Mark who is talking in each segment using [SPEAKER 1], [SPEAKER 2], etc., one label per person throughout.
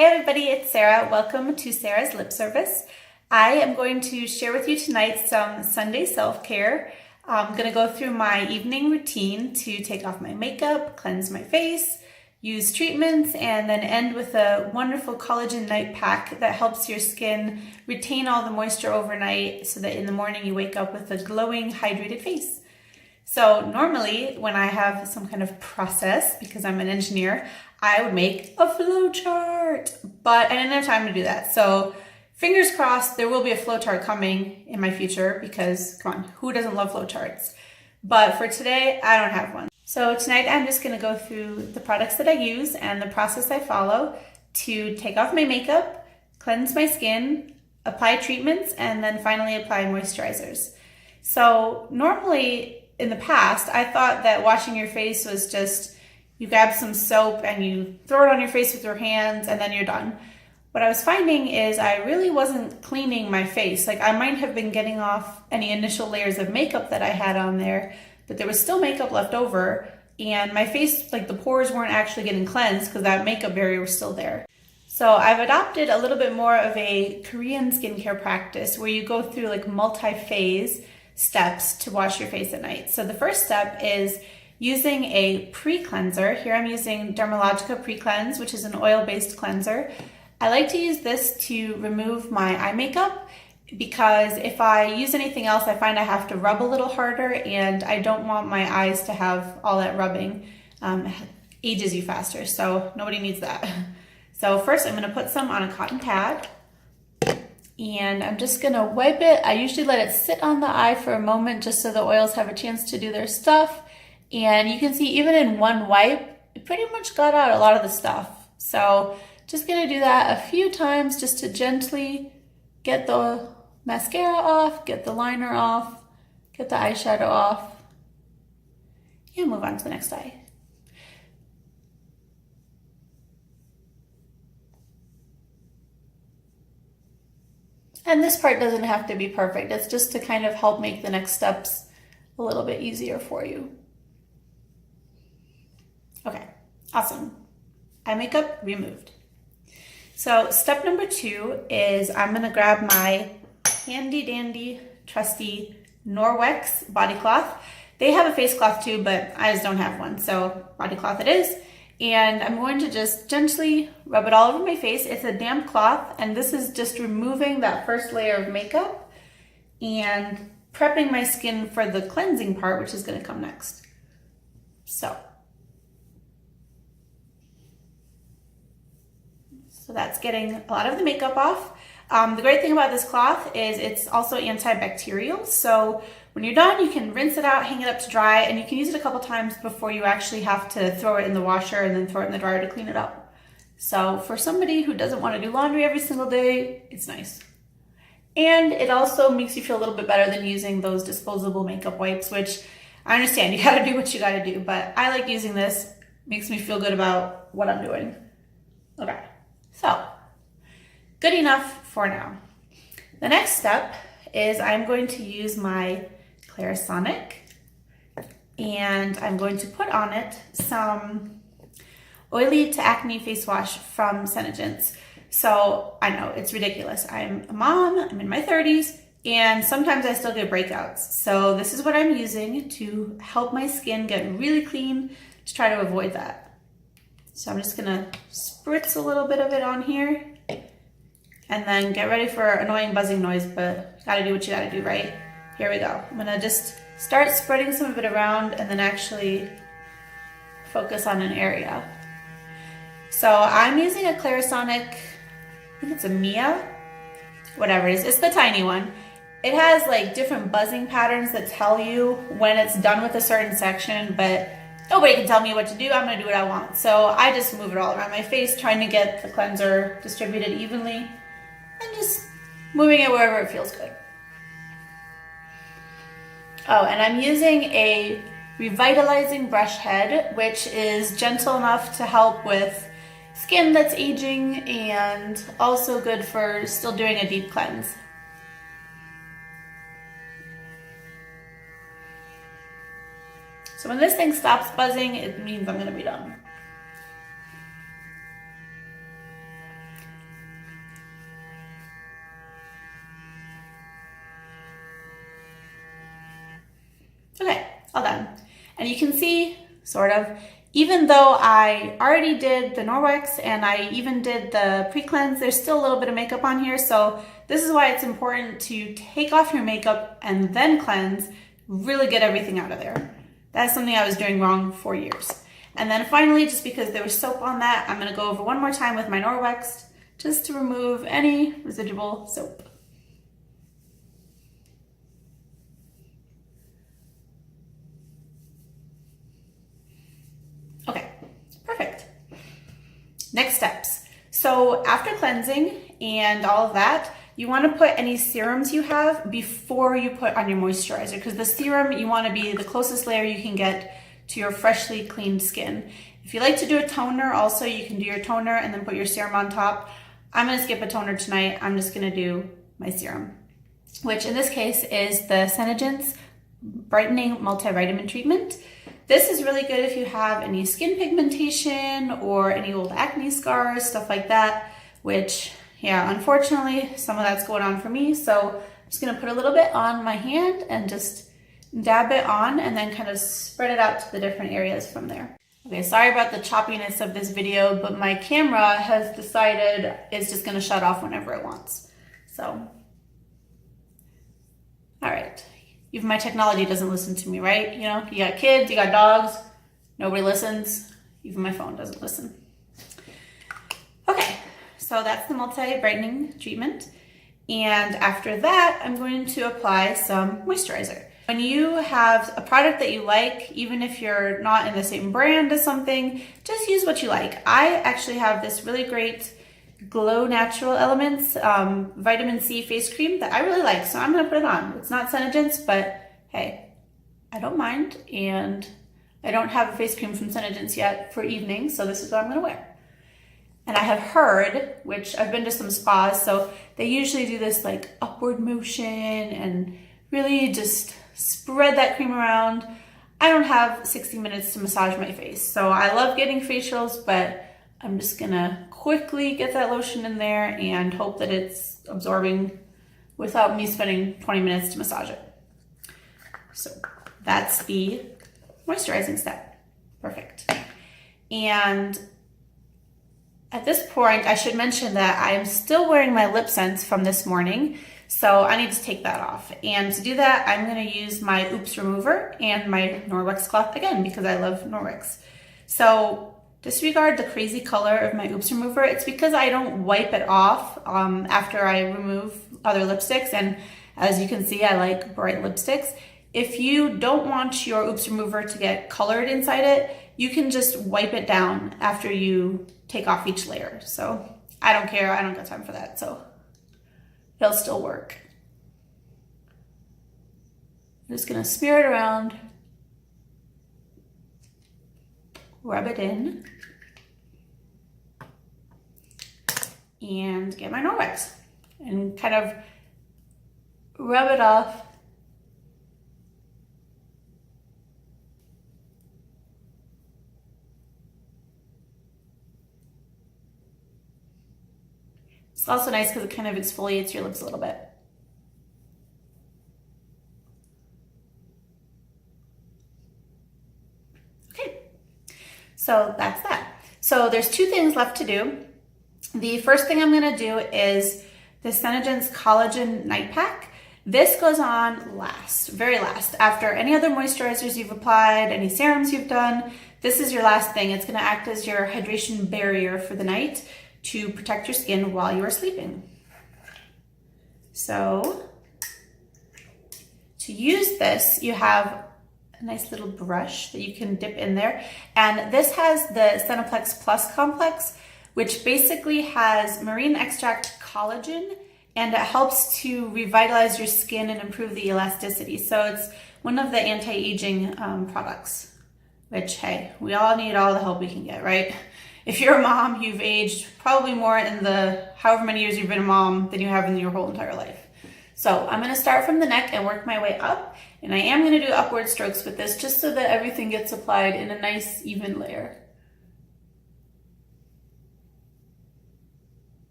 [SPEAKER 1] Hey everybody, it's Sarah. Welcome to Sarah's Lip Service. I am going to share with you tonight some Sunday self-care. I'm going to go through my evening routine to take off my makeup, cleanse my face, use treatments, and then end with a wonderful collagen night pack that helps your skin retain all the moisture overnight so that in the morning you wake up with a glowing, hydrated face. So normally when I have some kind of process, because I'm an engineer, I would make a flow chart, but I didn't have time to do that. So fingers crossed, there will be a flow chart coming in my future because come on, who doesn't love flow charts? But for today, I don't have one. So tonight I'm just gonna go through the products that I use and the process I follow to take off my makeup, cleanse my skin, apply treatments, and then finally apply moisturizers. So normally in the past, I thought that washing your face was just you grab some soap and you throw it on your face with your hands and then you're done. What I was finding is I really wasn't cleaning my face. Like I might have been getting off any initial layers of makeup that I had on there, but there was still makeup left over and my face, like the pores weren't actually getting cleansed because that makeup barrier was still there. So I've adopted a little bit more of a Korean skincare practice where you go through like multi-phase steps to wash your face at night. So the first step is using a pre-cleanser. Here I'm using Dermalogica Pre-Cleanse, which is an oil-based cleanser. I like to use this to remove my eye makeup because if I use anything else, I find I have to rub a little harder and I don't want my eyes to have all that rubbing. Ages you faster, so nobody needs that. So first I'm gonna put some on a cotton pad and I'm just gonna wipe it. I usually let it sit on the eye for a moment just so the oils have a chance to do their stuff. And you can see even in one wipe, it pretty much got out a lot of the stuff. So just gonna do that a few times just to gently get the mascara off, get the liner off, get the eyeshadow off, and move on to the next eye. And this part doesn't have to be perfect. It's just to kind of help make the next steps a little bit easier for you. Okay, awesome. Eye makeup removed. So step number 2 is I'm gonna grab my handy dandy trusty Norwex body cloth. They have a face cloth too, but I just don't have one, so body cloth it is. And I'm going to just gently rub it all over my face. It's a damp cloth, and this is just removing that first layer of makeup and prepping my skin for the cleansing part, which is gonna come next. So that's getting a lot of the makeup off. The great thing about this cloth is it's also antibacterial. So when you're done, you can rinse it out, hang it up to dry, and you can use it a couple times before you actually have to throw it in the washer and then throw it in the dryer to clean it up. So for somebody who doesn't want to do laundry every single day, it's nice. And it also makes you feel a little bit better than using those disposable makeup wipes, which I understand you gotta do what you gotta do, but I like using this. Makes me feel good about what I'm doing. Okay. So, good enough for now. The next step is I'm going to use my Clarisonic and I'm going to put on it some oily to acne face wash from Senegence. So I know it's ridiculous. I'm a mom, I'm in my 30s, and sometimes I still get breakouts. So this is what I'm using to help my skin get really clean to try to avoid that. So I'm just gonna spritz a little bit of it on here and then get ready for annoying buzzing noise, but gotta do what you gotta do, right? Here we go. I'm gonna just start spreading some of it around and then actually focus on an area. So I'm using a Clarisonic, I think it's a Mia, whatever it is. It's the tiny one. It has like different buzzing patterns that tell you when it's done with a certain section, but nobody can tell me what to do. I'm gonna do what I want. So I just move it all around my face, trying to get the cleanser distributed evenly and just moving it wherever it feels good. Oh, and I'm using a revitalizing brush head, which is gentle enough to help with skin that's aging and also good for still doing a deep cleanse. So when this thing stops buzzing, it means I'm gonna be done. all done. And you can see, sort of, even though I already did the Norwex and I even did the pre-cleanse, there's still a little bit of makeup on here. So this is why it's important to take off your makeup and then cleanse, really get everything out of there. That's something I was doing wrong for years. And then finally, just because there was soap on that, I'm gonna go over one more time with my Norwex just to remove any residual soap. Okay, perfect. Next steps. So after cleansing and all of that, you want to put any serums you have before you put on your moisturizer, because the serum, you want to be the closest layer you can get to your freshly cleaned skin. If you like to do a toner, also you can do your toner and then put your serum on top. I'm going to skip a toner tonight. I'm just going to do my serum, which in this case is the Senegence Brightening Multivitamin Treatment. This is really good if you have any skin pigmentation or any old acne scars, stuff like that, which, yeah, unfortunately, some of that's going on for me. So I'm just gonna put a little bit on my hand and just dab it on and then kind of spread it out to the different areas from there. Okay, sorry about the choppiness of this video, but my camera has decided it's just gonna shut off whenever it wants. So, all right. Even my technology doesn't listen to me, right? You know, you got kids, you got dogs, nobody listens. Even my phone doesn't listen. Okay, so that's the multi-brightening treatment. And after that, I'm going to apply some moisturizer. When you have a product that you like, even if you're not in the same brand as something, just use what you like. I actually have this really great Glow Natural Elements vitamin C face cream that I really like, so I'm gonna put it on. It's not Senegence, but hey, I don't mind, and I don't have a face cream from Senegence yet for evening, so this is what I'm gonna wear. And I have heard, which I've been to some spas, so they usually do this like upward motion and really just spread that cream around. I don't have 60 minutes to massage my face, so I love getting facials, but I'm just gonna quickly get that lotion in there and hope that it's absorbing without me spending 20 minutes to massage it. So that's the moisturizing step. Perfect. And at this point, I should mention that I am still wearing my lip scents from this morning, so I need to take that off. And to do that, I'm gonna use my Oops Remover and my Norwex cloth again, because I love Norwex. So disregard the crazy color of my Oops Remover. It's because I don't wipe it off after I remove other lipsticks. And as you can see, I like bright lipsticks. If you don't want your Oops Remover to get colored inside it, you can just wipe it down after you take off each layer. So I don't care, I don't got time for that. So it'll still work. I'm just gonna smear it around, rub it in, and get my Norwex and kind of rub it off. It's also nice because it kind of exfoliates your lips a little bit. Okay, so that's that. So there's two things left to do. The first thing I'm gonna do is the Senegence Collagen Night Pack. This goes on last, very last. After any other moisturizers you've applied, any serums you've done, this is your last thing. It's gonna act as your hydration barrier for the night to protect your skin while you are sleeping. So to use this, you have a nice little brush that you can dip in there. And this has the Senoplex Plus complex, which basically has marine extract collagen, and it helps to revitalize your skin and improve the elasticity. So it's one of the anti-aging products, which, hey, we all need all the help we can get, right? If you're a mom, you've aged probably more in the however many years you've been a mom than you have in your whole entire life. So I'm gonna start from the neck and work my way up, and I am gonna do upward strokes with this just so that everything gets applied in a nice even layer.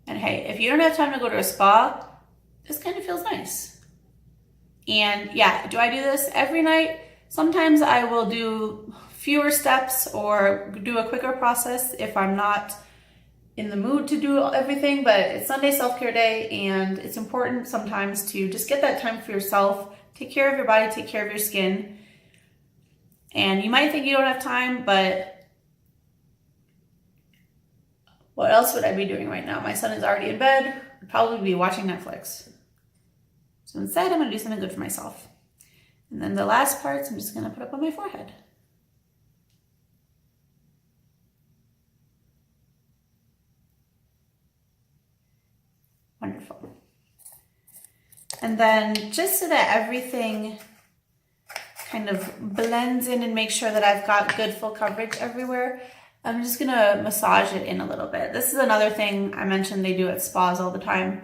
[SPEAKER 1] And hey, if you don't have time to go to a spa, this kind of feels nice. And yeah, do I do this every night? Sometimes I will do fewer steps or do a quicker process if I'm not in the mood to do everything, but it's Sunday self-care day, and it's important sometimes to just get that time for yourself, take care of your body, take care of your skin. And you might think you don't have time, but what else would I be doing right now? My son is already in bed. I'd probably be watching Netflix. So instead, I'm gonna do something good for myself. And then the last parts, I'm just gonna put up on my forehead. Wonderful. And then just so that everything kind of blends in and make sure that I've got good full coverage everywhere, I'm just gonna massage it in a little bit. This is another thing I mentioned they do at spas all the time.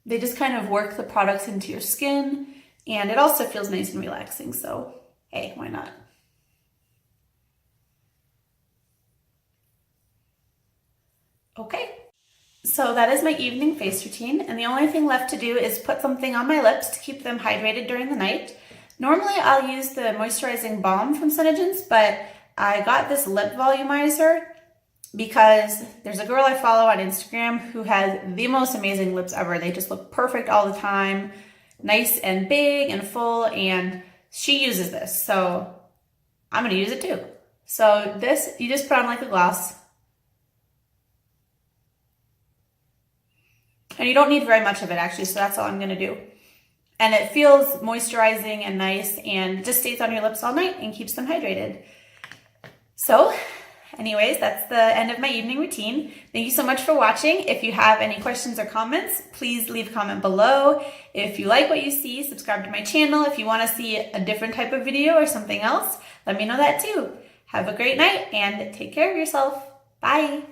[SPEAKER 1] They just kind of work the products into your skin, and it also feels nice and relaxing, so hey, why not? Okay. So that is my evening face routine, and the only thing left to do is put something on my lips to keep them hydrated during the night. Normally I'll use the moisturizing balm from Senegence, but I got this lip volumizer because there's a girl I follow on Instagram who has the most amazing lips ever. They just look perfect all the time, nice and big and full, and she uses this, so I'm gonna use it too. So this, you just put on like a gloss. And you don't need very much of it actually, so that's all I'm gonna do. And it feels moisturizing and nice and just stays on your lips all night and keeps them hydrated. So anyways, that's the end of my evening routine. Thank you so much for watching. If you have any questions or comments, please leave a comment below. If you like what you see, subscribe to my channel. If you wanna see a different type of video or something else, let me know that too. Have a great night and take care of yourself. Bye.